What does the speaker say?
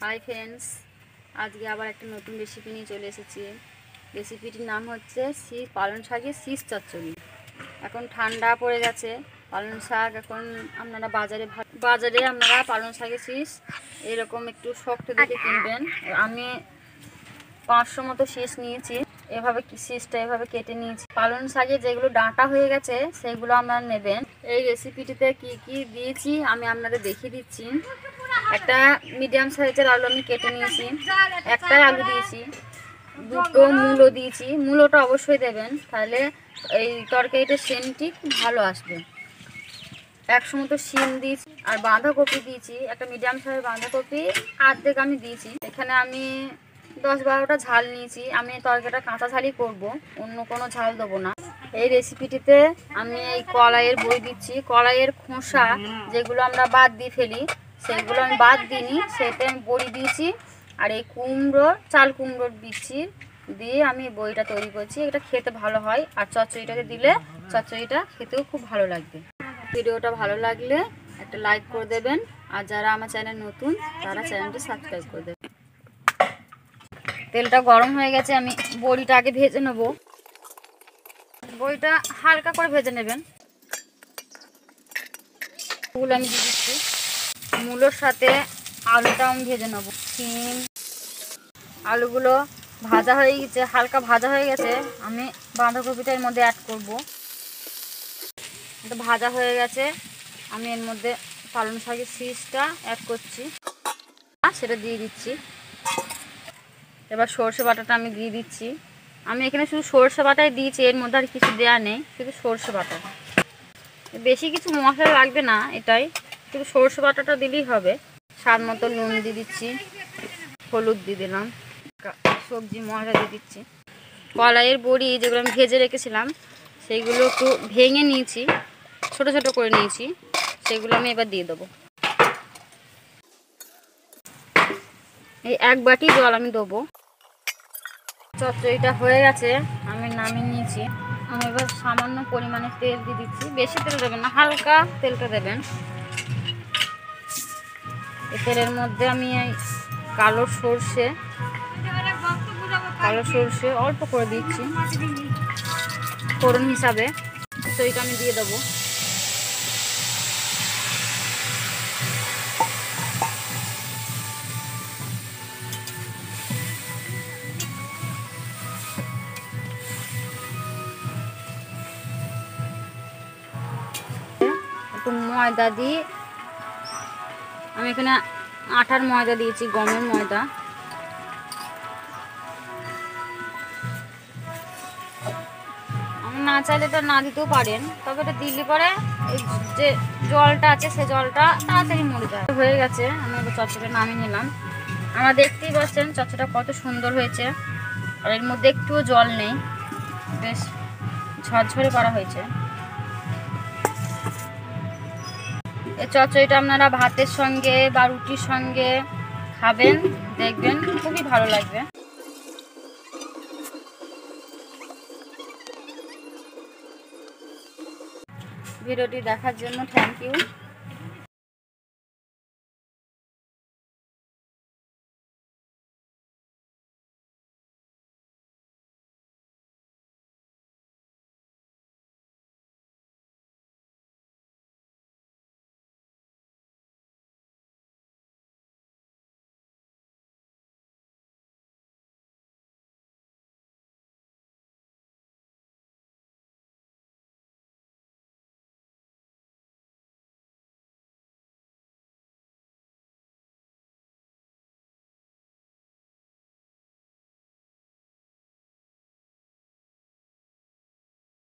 Hi friends, আজকে আবার একটা নতুন রেসিপি নিয়ে চলে এসেছি। রেসিপিটির নাম হচ্ছে পালং শাকের শীষ চচ্চড়ি। এখন ঠান্ডা পড়ে গেছে, পালং শাক এখন আপনারা বাজারে আপনারা পালং শাকের শীষ এরকম একটু শক্ত দেখে কিনবেন। আমি 500 মতো শীষ নিয়েছি। এভাবে শীষটা এভাবে কেটে নিয়েছি। পালং শাকে যেগুলো ডাঁটা হয়ে গেছে সেগুলো আপনারা নেবেন। এই রেসিপিটিতে কি কি দিয়েছি আমি আপনাদের দেখিয়ে দিচ্ছি। একটা মিডিয়াম সাইজের আলু আমি কেটে নিয়েছি, একটাই আলু দিয়েছি, দুটো মূলো দিয়েছি। মূলোটা অবশ্যই দেবেন, তাহলে এই তরকারিটার সেন্টটি খুব ভালো আসবে। 100 মতো শিম দিয়েছি আর বাঁধাকপি দিয়েছি, একটা মিডিয়াম সাইজের বাঁধাকপি অর্ধেক আমি দিয়েছি। এখানে আমি 10-12টা ঝাল নিয়েছি। আমি তরকারিটা কাঁচা ঝালই করবো, অন্য কোনো ঝাল দেবো না। এই রেসিপিটিতে আমি এই কলাইয়ের বড়ি দিচ্ছি। কলাইয়ের খোসা যেগুলো আমরা বাদ দিয়ে ফেলি সেগুলো আমি বাদ দিইনি, সেটা আমি বড়ি দিয়েছি। আর এই চাল কুমড়োর বিচি দিয়ে আমি বড়িটা তৈরি করছি। এটা খেতে ভালো হয়, আর চচ্চড়িটাকে দিলে চচ্চড়িটা খেতেও খুব ভালো লাগবে। ভিডিওটা ভালো লাগলে একটা লাইক করে দেবেন, আর যারা আমার চ্যানেল নতুন তারা চ্যানেলটি সাবস্ক্রাইব করে দেবেন। তেলটা গরম হয়ে গেছে, আমি বড়িটা আগে ভেজে নেব। বড়িটা হালকা করে ভেজে নেবেন। ফুল আমি দিয়ে দিচ্ছি। মূলোর সাথে আলুটাও আমি ভেজে নেব। শিম আলুগুলো ভাজা হয়ে গেছে, হালকা ভাজা হয়ে গেছে। আমি বাঁধাকপিটা এর মধ্যে অ্যাড করব। এটা ভাজা হয়ে গেছে, আমি এর মধ্যে পালং শাকের শীষটা অ্যাড করছি, সেটা দিয়ে দিচ্ছি। এবার সরষে বাটাটা আমি দিয়ে দিচ্ছি। আমি এখানে শুধু সরষে বাটাই দিয়েছি, এর মধ্যে আর কিছু দেওয়া নেই, শুধু সরষে বাটা। বেশি কিছু মশলা লাগবে না, এটাই শুধু সরষে বাটাটা দিলেই হবে। স্বাদ মতো নুন দিয়ে দিচ্ছি, হলুদ দিয়ে দিলাম, সবজি মশলা দিয়ে দিচ্ছি। কলাইয়ের বড়ি যেগুলো আমি ভেজে রেখেছিলাম সেইগুলো একটু ভেঙে নিয়েছি, ছোট ছোট করে নিয়েছি, সেগুলো আমি এবার দিয়ে দেবো। এই 1 বাটি জল আমি দেবো। চচ্চড়িটা হয়ে গেছে, আমি নামিয়ে নিয়েছি। আমি এবার সামান্য পরিমাণে তেল দিয়ে দিচ্ছি। বেশি তেল দেবেন না, হালকা তেলটা দেবেন। এই তেলের মধ্যে আমি এই কালো সর্ষে অল্প করে দিচ্ছি ফোড়ন হিসাবে। চচ্চড়িটা আমি দিয়ে দেবো। একটু ময়দা দিই, আমি এখানে আটার ময়দা দিয়েছি, গমের ময়দা। আমি না চাইলে এটা না দিতেও পারেন, তবে এটা দিলে পরে এই যে জলটা আছে সে জলটা তাড়াতাড়ি মরে যায়। হয়ে গেছে, আমি এবার চচ্চড়িটা নামিয়ে নিলাম। আমরা দেখতেই পাচ্ছেন চচ্চড়িটা কত সুন্দর হয়েছে, আর এর মধ্যে একটুও জল নেই, বেশ ঝরঝরে করা হয়েছে। এই চচ্চড়িটা আপনারা ভাতের সঙ্গে বা রুটির সঙ্গে খাবেন, দেখবেন খুবই ভালো লাগবে। ভিডিওটি দেখার জন্য থ্যাংক ইউ।